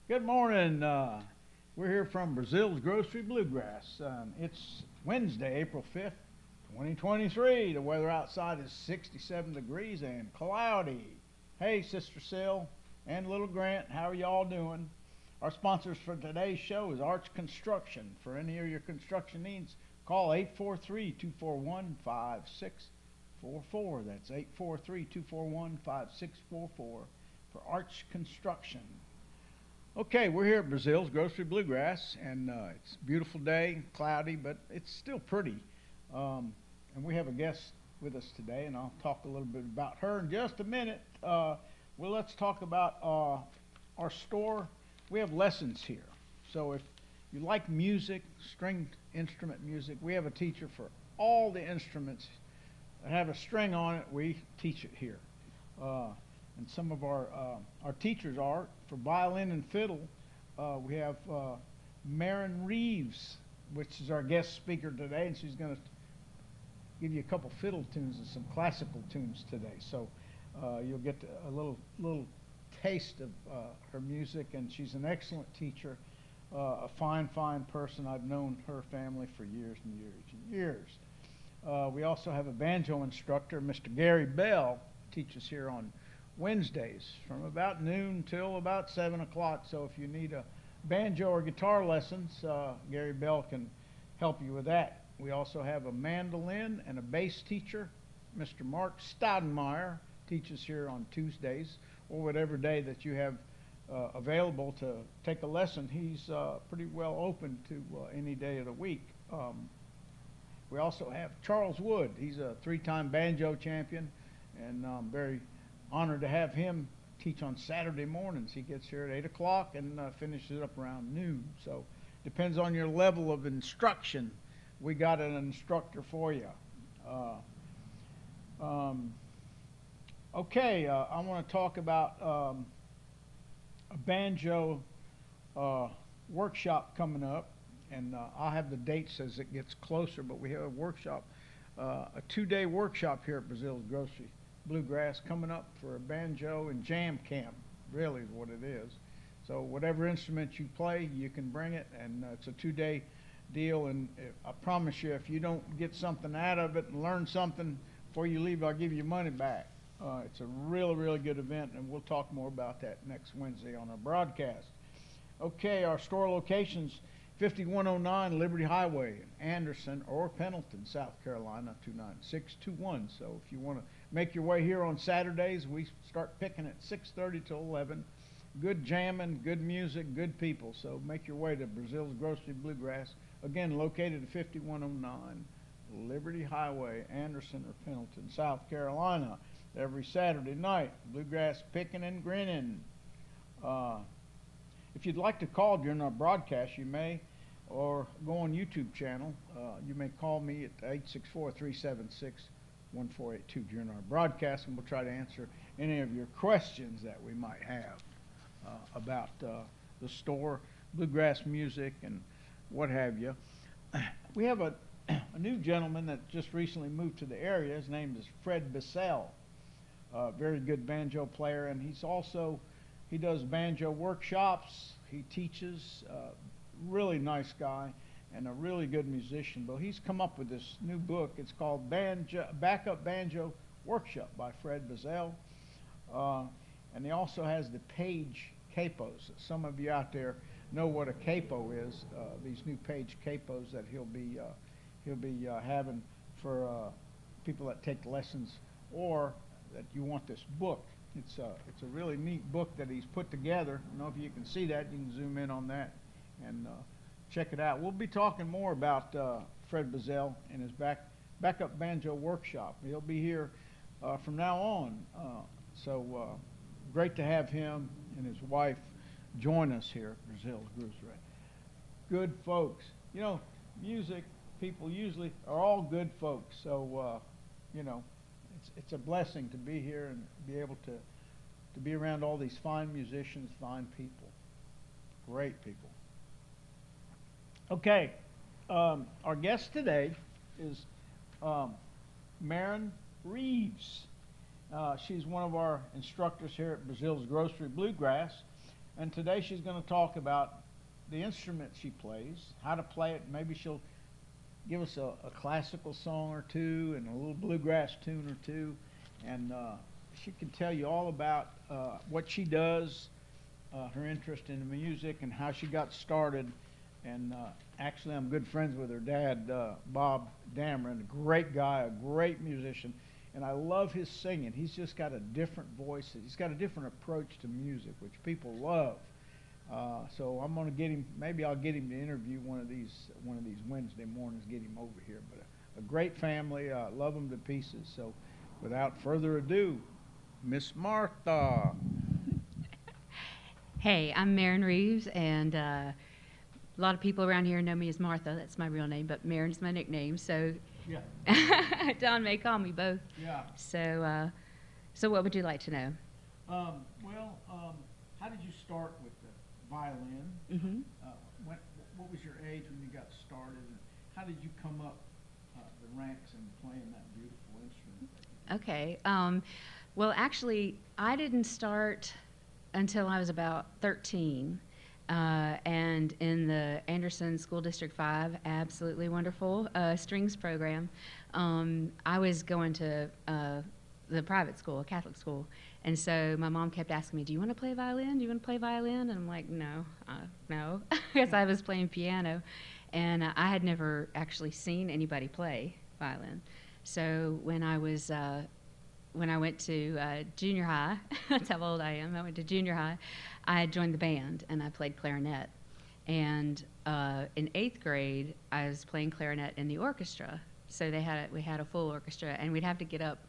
Good morning. We're here from Breazeale's Grocery Bluegrass. It's Wednesday, April 5th, 2023. The weather outside is 67 degrees and cloudy. Hey, Sister Sil and Little Grant, how are y'all doing? Our sponsors for today's show is Arch Construction. For any of your construction needs, call 843-241-5644. That's 843-241-5644 for Arch Construction. Okay, we're here at Breazeale's Grocery Bluegrass, and it's a beautiful day, cloudy, but it's still pretty. And we have a guest with us today, and I'll talk a little bit about her in just a minute. Let's talk about our store. We have lessons here. So if you like music, string instrument music, we have a teacher for all the instruments that have a string on it. We teach it here. And some of our teachers are for violin and fiddle. We have Marin Reeves, which is our guest speaker today, and she's going to give you a couple fiddle tunes and some classical tunes today. So you'll get a little taste of her music, and she's an excellent teacher, a fine person. I've known her family for years and years and years. We also have a banjo instructor, Mr. Gary Bell, teaches here on Wednesdays from about noon till about 7 o'clock. So if you need a banjo or guitar lessons, Gary Bell can help you with that. We also have a mandolin and a bass teacher. Mr. Mark Staudenmeyer teaches here on Tuesdays, or whatever day that you have available to take a lesson. He's pretty well open to any day of the week. We also have Charles Wood. He's a 3-time banjo champion, and I'm very honored to have him teach on Saturday mornings. He gets here at 8 o'clock and finishes up around noon. So depends on your level of instruction. We got an instructor for you. I want to talk about a banjo workshop coming up, and I'll have the dates as it gets closer, but we have a workshop, a 2-day workshop here at Breazeale's Grocery Bluegrass coming up for a banjo and jam camp, really is what it is. So whatever instrument you play, you can bring it, and it's a 2-day deal, and I promise you, if you don't get something out of it and learn something before you leave, I'll give you money back. It's a really good event, and we'll talk more about that next Wednesday on our broadcast. Okay, our store locations, 5109 Liberty Highway in Anderson or Pendleton, South Carolina, 29621. So if you want to make your way here on Saturdays, we start picking at 6:30 till 11. Good jamming, good music, good people. So make your way to Breazeale's Grocery Bluegrass. Again, located at 5109 Liberty Highway, Anderson or Pendleton, South Carolina. Every Saturday night, Bluegrass picking and grinning. If you'd like to call during our broadcast, you may, or go on YouTube channel. You may call me at 864-376-1482 during our broadcast, and we'll try to answer any of your questions that we might have about the store, bluegrass music, and what have you. We have a new gentleman that just recently moved to the area. His name is Fred Breazeale. Very good banjo player, and he does banjo workshops. He teaches, really nice guy and a really good musician. But he's come up with this new book. It's called Backup Banjo Workshop by Fred Breazeale. And he also has the Page capos. Some of you out there know what a capo is. These new Page capos that he'll be having for people that take lessons, or that you want this book. It's a really neat book that he's put together. I don't know if you can see that. You can zoom in on that and check it out. We'll be talking more about Fred Breazeale and his backup banjo workshop. He'll be here from now on. So great to have him and his wife join us here at Breazeale's Grocery. Good folks. You know, music people usually are all good folks. So, it's a blessing to be here and be able to be around all these fine musicians, fine people, great people. Okay, our guest today is Marin Reeves. She's one of our instructors here at Breazeale's Grocery Bluegrass, And today she's going to talk about the instrument she plays, how to play it. Maybe she'll give us a classical song or two and a little bluegrass tune or two. And she can tell you all about what she does, her interest in the music, and how she got started. And actually, I'm good friends with her dad, Bob Dameron, a great guy, a great musician. And I love his singing. He's just got a different voice. He's got a different approach to music, which people love. So I'm going to get him. Maybe I'll get him to interview one of these Wednesday mornings. Get him over here. But a great family. Love them to pieces. So, without further ado, Miss Martha. Hey, I'm Marin Reeves, and a lot of people around here know me as Martha. That's my real name, but Marin's my nickname. So, Yeah. Don may call me both. Yeah. So, what would you like to know? How did you start with the violin? Mm-hmm. What was your age when you got started? And how did you come up the ranks in playing that beautiful instrument? Okay. Well, actually, I didn't start until I was about 13. And in the Anderson School District 5, absolutely wonderful strings program. I was going to the private school, a Catholic school, and so my mom kept asking me, "Do you want to play violin? Do you want to play violin?" And I'm like, "No, no," because I was playing piano, and I had never actually seen anybody play violin. So when I went to junior high, that's how old I am. I went to junior high. I joined the band and I played clarinet. And in 8th grade, I was playing clarinet in the orchestra. So we had a full orchestra, and we'd have to get up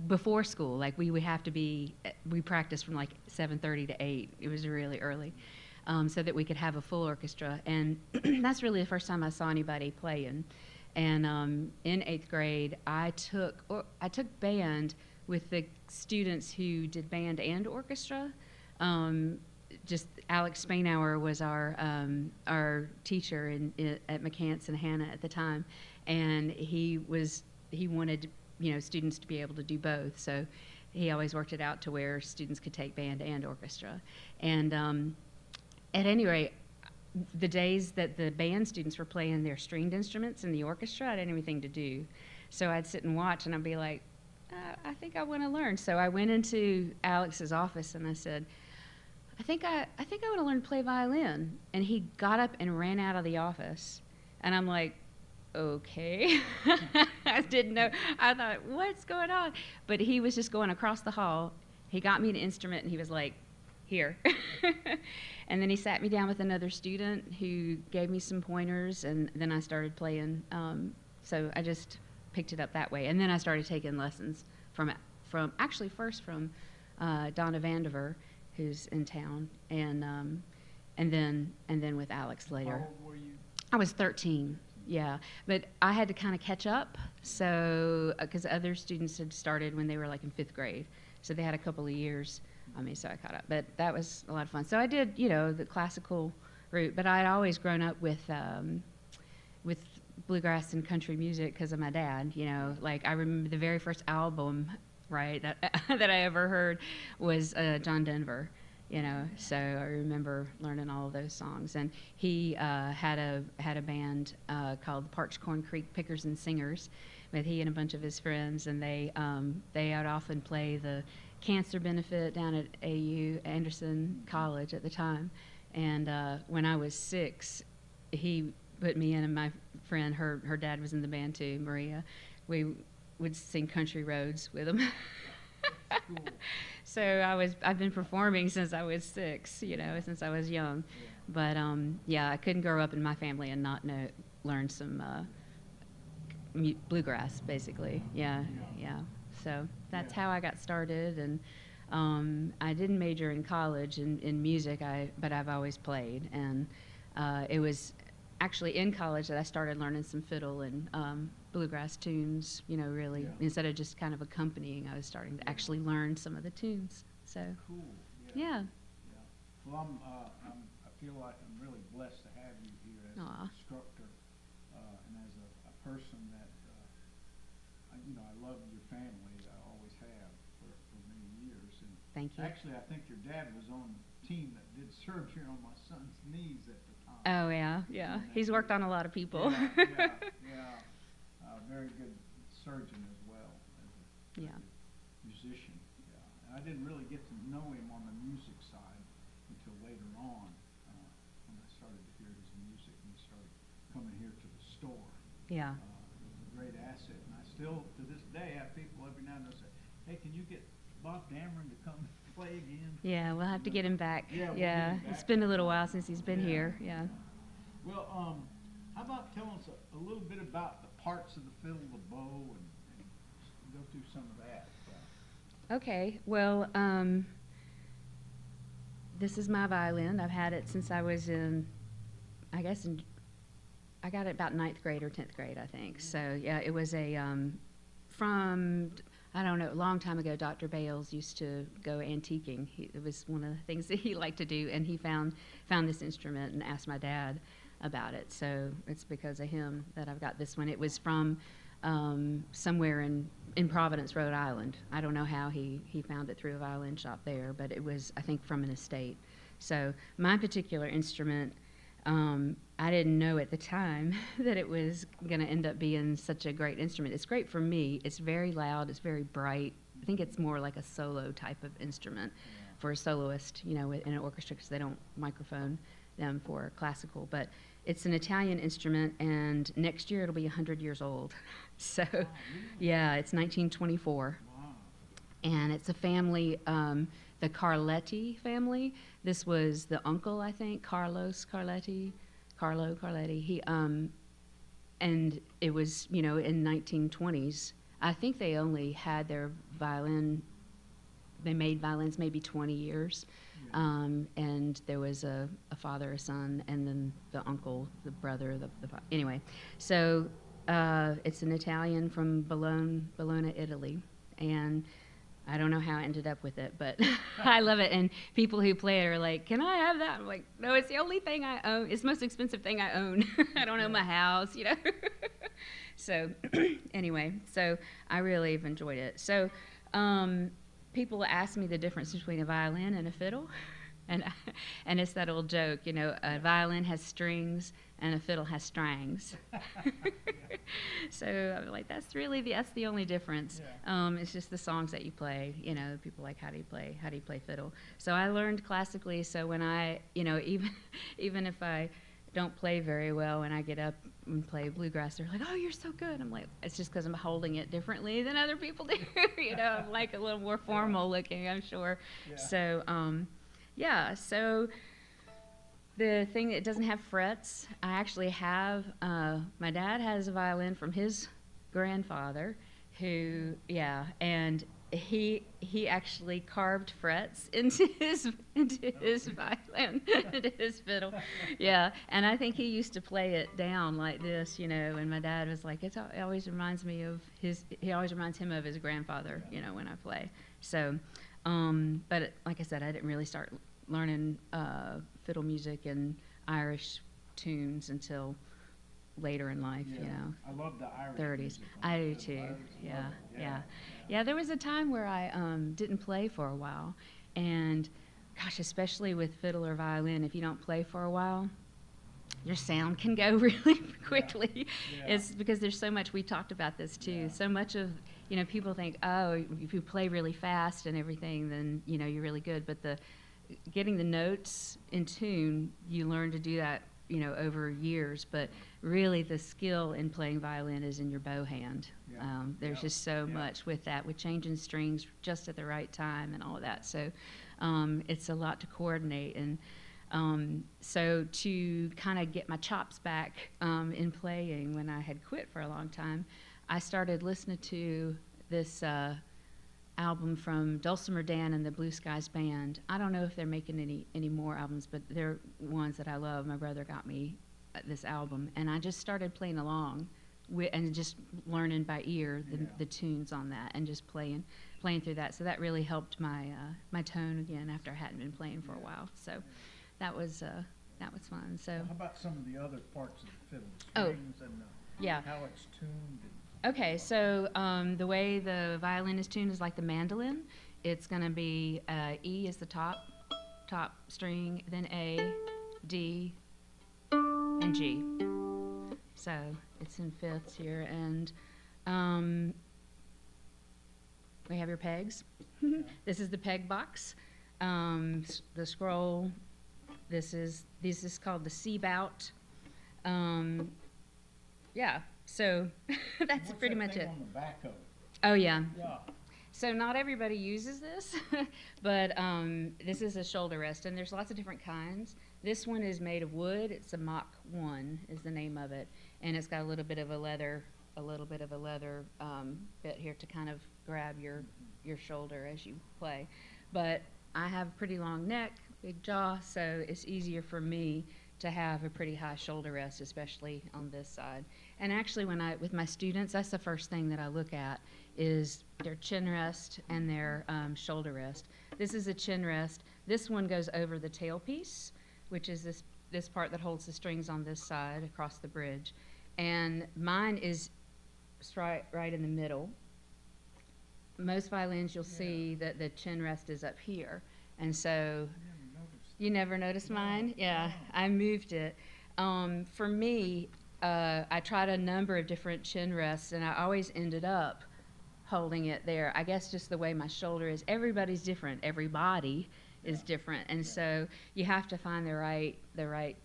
before school. Like we practiced from like 7:30 to 8. It was really early, so that we could have a full orchestra. And that's really the first time I saw anybody playing. And in 8th grade, I took band with the students who did band and orchestra. Just Alex Spainhour was our teacher at McCants and Hannah at the time, and he wanted students to be able to do both. So he always worked it out to where students could take band and orchestra. And at any rate, the days that the band students were playing their stringed instruments in the orchestra, I didn't have anything to do. So I'd sit and watch, and I'd be like, I think I want to learn. So I went into Alex's office, and I said, I think I want to learn to play violin. And he got up and ran out of the office. And I'm like, okay. I didn't know. I thought, what's going on? But he was just going across the hall. He got me an instrument, and he was like, here. And then he sat me down with another student who gave me some pointers, and then I started playing. So I just picked it up that way. And then I started taking lessons from first from Donna Vandiver, who's in town, and then with Alex later. How old were you? I was 13. Yeah, but I had to kind of catch up, so because other students had started when they were like in 5th grade, so they had a couple of years. So I caught up, but that was a lot of fun. So I did, the classical route, but I'd always grown up with bluegrass and country music because of my dad. Like I remember the very first album, right, that that I ever heard was John Denver. So I remember learning all of those songs. And he had a band called the Parched Corn Creek Pickers and Singers, with he and a bunch of his friends, and they would often play the cancer benefit down at Anderson College at the time. And when I was 6, he put me in, and my friend, her dad was in the band too, Maria. We would sing Country Roads with him. Cool. So I've been performing since I was 6, since I was young. Yeah. But I couldn't grow up in my family and not learn some bluegrass, basically. Yeah. So that's how I got started, and I didn't major in college in music, but I've always played, and it was actually in college that I started learning some fiddle and bluegrass tunes, really, instead of just kind of accompanying, I was starting to actually learn some of the tunes. So Cool. yeah. Well, I feel like I'm really blessed to have you here as an instructor, and as a person that I love your family. I always have for many years, and Thank you. Actually, I think your dad was on the team that did surgery on my son's knees at the time. Oh, yeah, yeah. He's worked on a lot of people. Yeah. Very good surgeon as well as Yeah. a musician. Yeah. And I didn't really get to know him on the music side until later on when I started to hear his music and he started coming here to the store. Yeah. It was a great asset, and I still, to this day, have people every now and then say, "Hey, can you get Bob Dameron to come play again?" Yeah, we'll have to get him back. Yeah, we'll get him back. It's been a little while since he's been here. Yeah. Well, how about telling us a little bit about the parts of the fiddle, the bow, and go through some of that. Okay. Well, this is my violin. I've had it since I was I got it about 9th grade or 10th grade, I think. So yeah, it was from, I don't know, a long time ago, Dr. Bales used to go antiquing. It was one of the things that he liked to do, and he found this instrument and asked my dad about it. So it's because of him that I've got this one. It was from somewhere in Providence, Rhode Island. I don't know how he found it through a violin shop there, but it was, I think, from an estate. So my particular instrument, I didn't know at the time that it was going to end up being such a great instrument. It's great for me. It's very loud. It's very bright. I think it's more like a solo type of instrument for a soloist, in an orchestra, because they don't microphone them for classical. But it's an Italian instrument, and next year it'll be 100 years old. So, yeah, it's 1924. Wow. And it's a family, the Carletti family. This was the uncle, I think, Carlo Carletti. He, and it was, in 1920s. I think they only had their violin. They made violins maybe 20 years. And there was a father, a son, and then the uncle, the brother, anyway. So it's an Italian from Bologna, Italy, and I don't know how I ended up with it, but I love it. And people who play it are like, "Can I have that?" I'm like, "No, it's the only thing I own. It's the most expensive thing I own. I don't own my house, So anyway, so I really have enjoyed it. So people ask me the difference between a violin and a fiddle, and it's that old joke, a violin has strings and a fiddle has strangs. So I'm like, that's the only difference. It's just the songs that you play. People like, how do you play fiddle? So I learned classically. So when I, even if I don't play very well and I get up and play bluegrass, they're like, "Oh, you're so good." I'm like, it's just because I'm holding it differently than other people do. I'm like a little more formal looking, I'm sure. Yeah. So, so the thing that doesn't have frets, I actually have, my dad has a violin from his grandfather who, and he actually carved frets into his violin, into his fiddle. Yeah, and I think he used to play it down like this, and my dad was like, it always reminds him of his grandfather, when I play. So, but like I said, I didn't really start learning fiddle music and Irish tunes until later in life, I love the Irish 30s. music. I do too. Yeah. There was a time where I didn't play for a while, and gosh, especially with fiddle or violin, if you don't play for a while, your sound can go really quickly. Yeah. It's because there's so much. We talked about this too. Yeah. So much of people think, oh, if you play really fast and everything, then you're really good. But getting the notes in tune, you learn to do that over years, but really the skill in playing violin is in your bow hand. There's just so much with that, with changing strings just at the right time and all of that. So it's a lot to coordinate. And so to kind of get my chops back in playing when I had quit for a long time, I started listening to this album from Dulcimer Dan and the Blue Skies Band. I don't know if they're making any more albums, but they're ones that I love. My brother got me this album, and I just started playing along and just learning by ear the tunes on that, and just playing through that. So that really helped my tone again after I hadn't been playing for a while. So that was fun. So how about some of the other parts of the fiddle, strings and how it's tuned? Okay, so the way the violin is tuned is like the mandolin. it's going to be E is the top string, then A, D, and G. So it's in fifths here, and we have your pegs. This is the peg box. The scroll. This is called the C bout. Yeah. So that's What's pretty that much thing it. on the back of it? Oh yeah. Yeah. So not everybody uses this, but this is a shoulder rest, and there's lots of different kinds. This one is made of wood. It's a Mach 1 is the name of it, and it's got a little bit of a leather bit here to kind of grab your shoulder as you play. But I have a pretty long neck, big jaw, so it's easier for me to have a pretty high shoulder rest, especially on this side. And actually, with my students, that's the first thing that I look at is their chin rest and their shoulder rest. This is a chin rest. This one goes over the tailpiece, which is this part that holds the strings on this side across the bridge. And mine is right in the middle. Most violins, you'll see that the chin rest is up here. And so, you never noticed mine? Yeah, I moved it. For me, I tried a number of different chin rests, and I always ended up holding it there. I guess just the way my shoulder is. Everybody's different. Every body is different, and so you have to find the right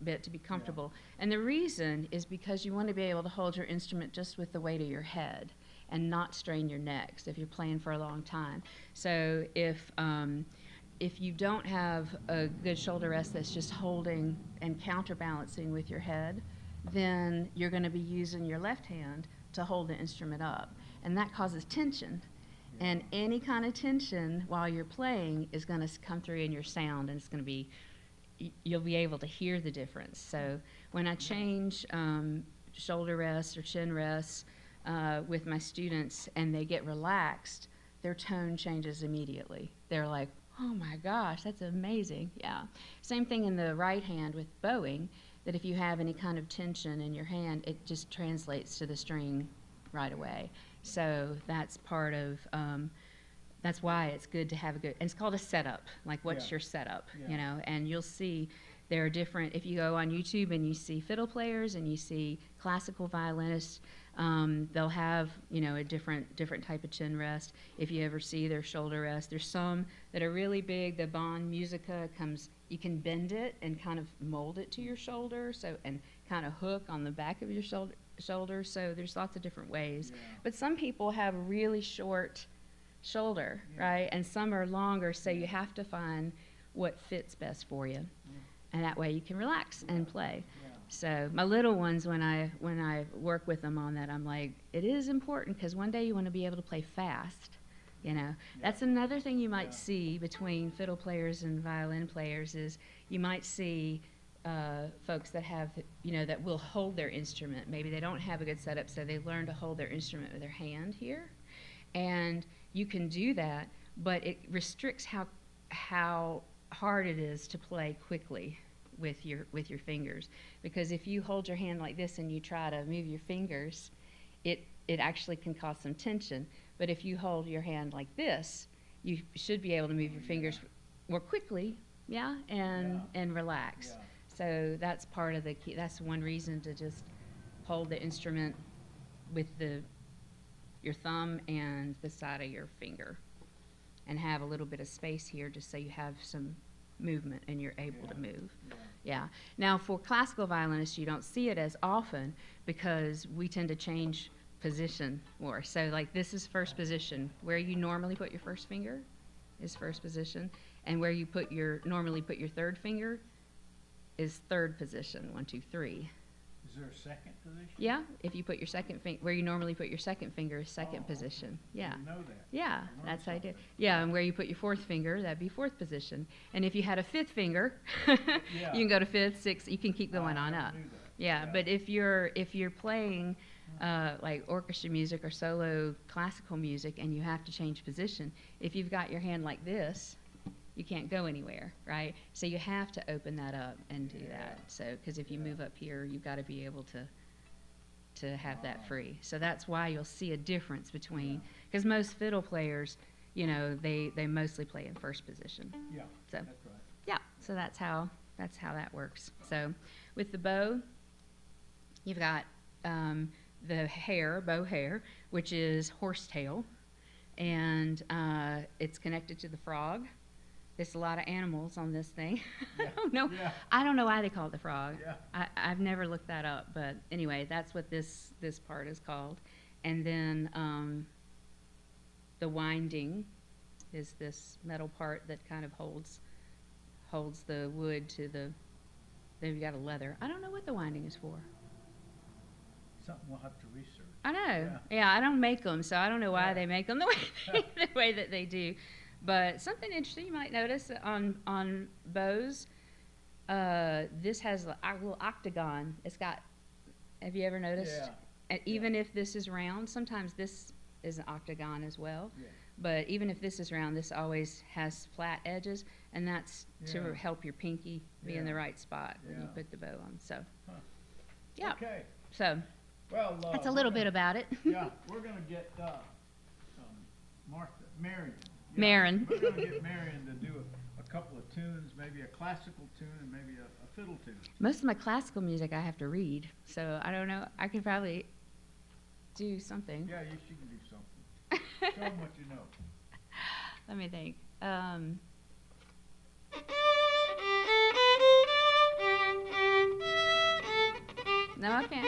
bit to be comfortable. And the reason is because you want to be able to hold your instrument just with the weight of your head and not strain your necks if you're playing for a long time. So if you don't have a good shoulder rest that's just holding and counterbalancing with your head, then you're going to be using your left hand to hold the instrument up, and that causes tension. And any kind of tension while you're playing is going to come through in your sound, and it's going to be, you'll be able to hear the difference. So when I change shoulder rests or chin rests with my students and they get relaxed, their tone changes immediately. They're like, oh my gosh, that's amazing. Yeah. Same thing in the right hand with bowing, that if you have any kind of tension in your hand, it just translates to the string right away. So that's part of, that's why it's good to have a good, and it's called a setup, like what's your setup, you know, and you'll see there are different, if you go on YouTube and you see fiddle players and you see classical violinists, they'll have, you know, a different type of chin rest. If you ever see their shoulder rest, there's some that are really big. The Bon Musica comes, you can bend it and kind of mold it to your shoulder, so, and kind of hook on the back of your shoulder. So there's lots of different ways. But some people have really short shoulder, right? And some are longer, so you have to find what fits best for you. And that way you can relax and play. So my little ones, when I work with them on that, I'm like, it is important because one day you want to be able to play fast. You know, that's another thing you might see between fiddle players and violin players is you might see folks that have, you know, that will hold their instrument. Maybe they don't have a good setup, so they learn to hold their instrument with their hand here. And you can do that, but it restricts how hard it is to play quickly with your fingers. Because if you hold your hand like this and you try to move your fingers, it actually can cause some tension. But if you hold your hand like this, you should be able to move your fingers more quickly, and relax. So that's part of the key. That's one reason to just hold the instrument with your thumb and the side of your finger, and have a little bit of space here just so you have some movement and you're able to move. Now for classical violinists, you don't see it as often because we tend to change position more. So like this is first position. Where you normally put your first finger is first position, and where you normally put your third finger is third position. 1, 2, 3. Is there a second position? Yeah, if you put your second finger, where you normally put your second finger is second position. I didn't know that. Yeah, that's how I do. Yeah, and where you put your fourth finger, that'd be fourth position. And if you had a fifth finger, you can go to fifth, sixth. You can keep going on up. But if you're playing like orchestra music or solo classical music, and you have to change position, if you've got your hand like this, you can't go anywhere, right? So you have to open that up and do that. So, because if you move up here, you've got to be able to have that free. So that's why you'll see a difference between, because most fiddle players they mostly play in first position. Yeah, So that's right. yeah, so that's how that works. So with the bow, you've got the bow hair, which is horsetail, and it's connected to the frog. There's a lot of animals on this thing. Yeah. Yeah. I don't know why they call it the frog. Yeah. I've never looked that up, but anyway, that's what this part is called. And then the winding is this metal part that kind of holds the wood to the. Then you've got a leather. I don't know what the winding is for. Something we'll have to research. I know. Yeah. Yeah, I don't make them, so I don't know why Yeah. they make them the way that they do. But something interesting you might notice on bows, this has a little octagon. It's got. Have you ever noticed? Yeah. And even if this is round, sometimes this is an octagon as well. Yeah. But even if this is round, this always has flat edges, and that's to Yeah. help your pinky be in the Yeah. right spot when you Yeah. put the bow on. So, Huh. yeah. Okay. So Well, that's a we're little gonna- bit about it. Yeah, we're gonna get Marion. Yeah, Marion. We're gonna get Marion to do a couple of tunes, maybe a classical tune and maybe a fiddle tune. Most of my classical music I have to read, so I don't know. I could probably do something. Yeah, she can do something. Show them what you know. Let me think. No, I can't.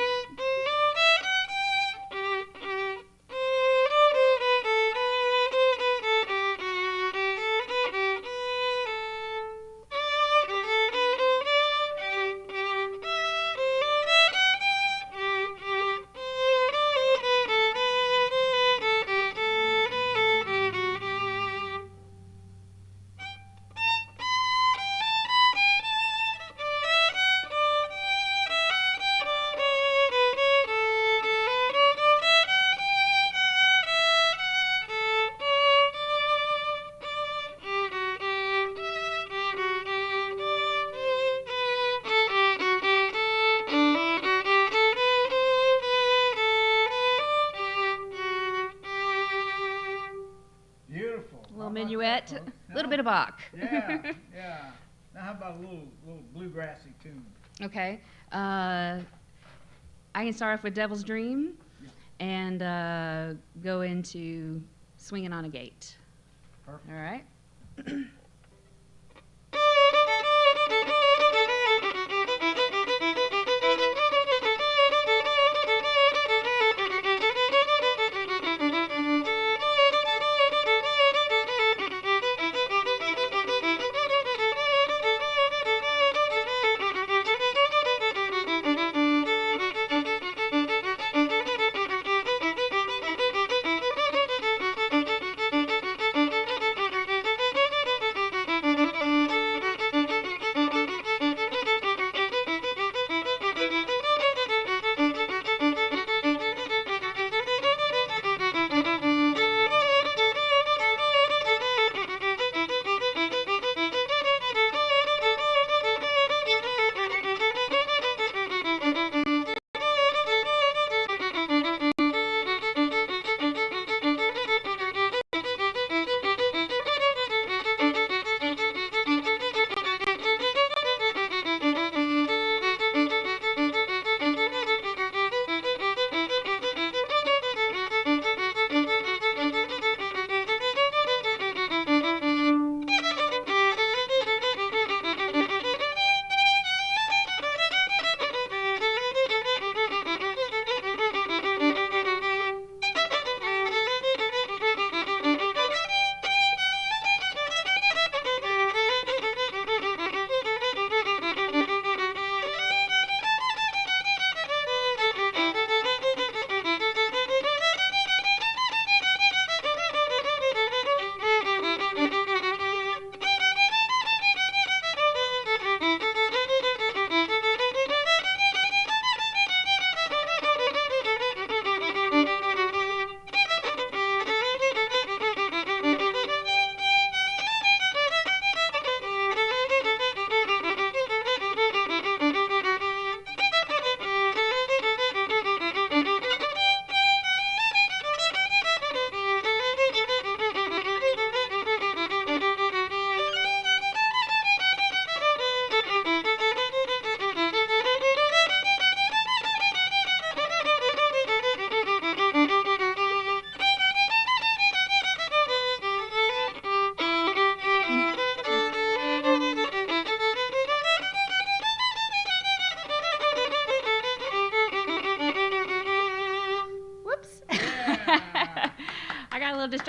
Beautiful. A little How about minuet, that, folks? a little Now- bit of Bach. Yeah, yeah. Now how about a little bluegrassy tune? Okay. I can start off with Devil's Dream Yeah. and go into Swinging on a Gate. Perfect. All right?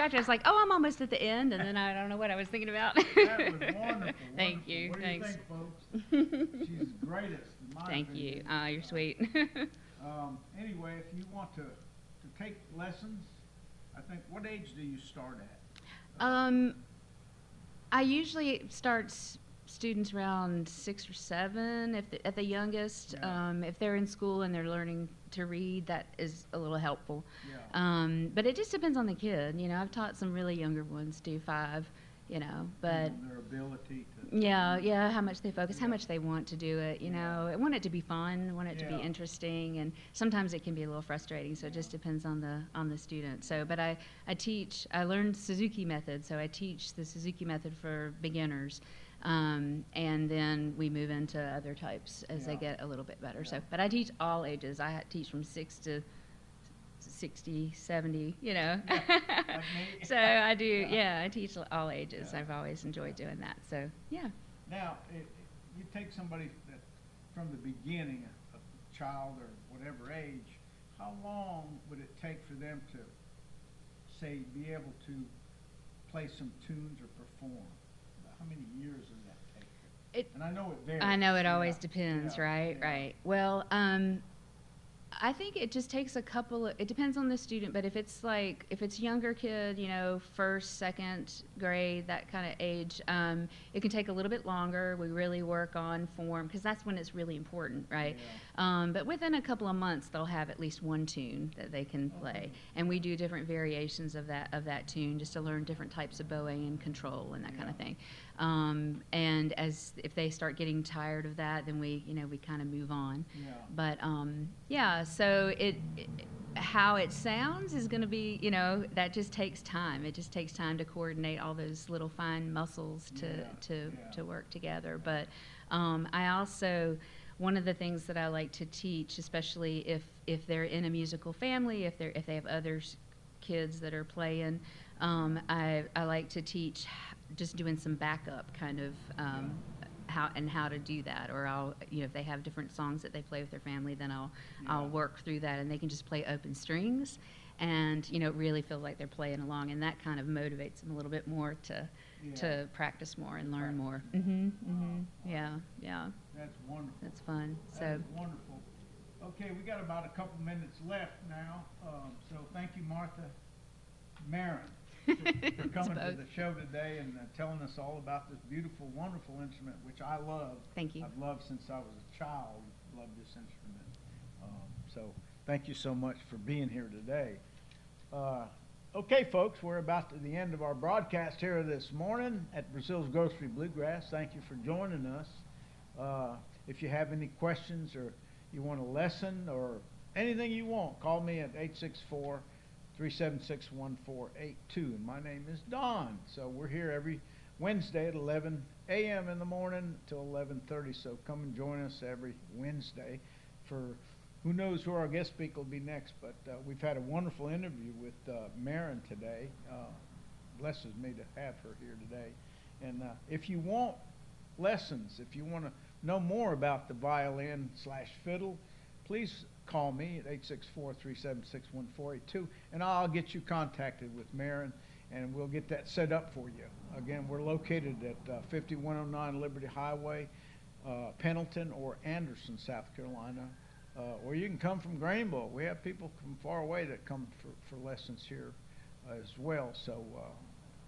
distracted. I was like, oh, I'm almost at the end, and then I don't know what I was thinking about. That was wonderful. Thank you. What Thanks. do you think, folks? She's the greatest, in my Thank opinion. you. You're sweet. Anyway, if you want to take lessons, I think, what age do you start at? I usually start students around 6 or 7 at the youngest. Yeah. If they're in school and they're learning to read, that is a little helpful. Yeah. But it just depends on the kid. I've taught some really younger ones, do 5, but Their ability to. yeah, how much they focus, how Yeah. much they want to do it. Yeah. I want it to be fun, I want it to be Yeah. interesting, and sometimes it can be a little frustrating. So it just depends on the student. So, but I learned Suzuki method, so I teach the Suzuki method for beginners, and then we move into other types as they Yeah. get a little bit better. Yeah. So, but I teach all ages. I teach from 6 to 60, 70, Like me. So I do, Yeah. I teach all ages. Yeah. I've always enjoyed doing that. So, yeah. Now, you take somebody that from the beginning, a child or whatever age, how long would it take for them to, say, be able to play some tunes or perform? How many years does that take? And I know it varies. I know it always Yeah. depends, Yeah. right? Yeah. Right. Well, I think it just takes it depends on the student, but if it's younger kid, first, second grade, that kind of age, it can take a little bit longer. We really work on form, because that's when it's really important, right? Yeah. But within a couple of months, they'll have at least one tune that they can play. Okay. And we do different variations of that tune, just to learn different types of bowing and control and that kind of thing. And if they start getting tired of that, then we kind of move on. Yeah. But so how it sounds is going to be, that just takes time. It just takes time to coordinate all those little fine muscles to work together. But I also, one of the things that I like to teach, especially if they're in a musical family, if they have other kids that are playing, I like to teach just doing some backup kind of how to do that. Or I'll, if they have different songs that they play with their family, then I'll work through that, and they can just play open strings, and really feel like they're playing along, and that kind of motivates them a little bit more to practice more and learn more. Yeah. That's wonderful. That's fun. That is wonderful. Okay, we got about a couple minutes left now, so thank you, Martha Marin, for coming to the show today and telling us all about this beautiful, wonderful instrument, which I love. Thank you. I've loved since I was a child, loved this instrument. So thank you so much for being here today. Okay, folks, we're about to the end of our broadcast here this morning at Breazeale's Grocery Bluegrass. Thank you for joining us. If you have any questions or you want a lesson or anything you want, call me at 864-376-1482. And my name is Don. So we're here every Wednesday at 11 a.m. in the morning till 11:30. So come and join us every Wednesday for who knows who our guest speaker will be next. But we've had a wonderful interview with Marin today. Blesses me to have her here today. And if you want lessons, if you want to know more about the violin/fiddle, please call me at 864-376-1482, and I'll get you contacted with Marin, and we'll get that set up for you. Again, we're located at 5109 Liberty Highway, Pendleton or Anderson, South Carolina, or you can come from Greenville. We have people from far away that come for lessons here as well. So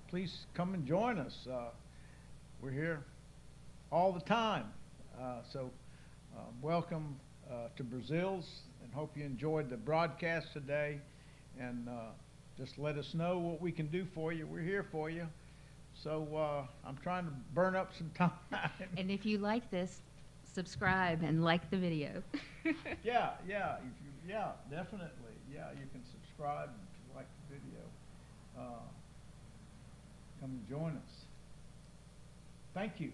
please come and join us. We're here all the time. So welcome to Breazeale's, and hope you enjoyed the broadcast today. And just let us know what we can do for you. We're here for you. So I'm trying to burn up some time. And if you like this, subscribe and like the video. Yeah, definitely. Yeah, you can subscribe if you like the video. Come and join us. Thank you.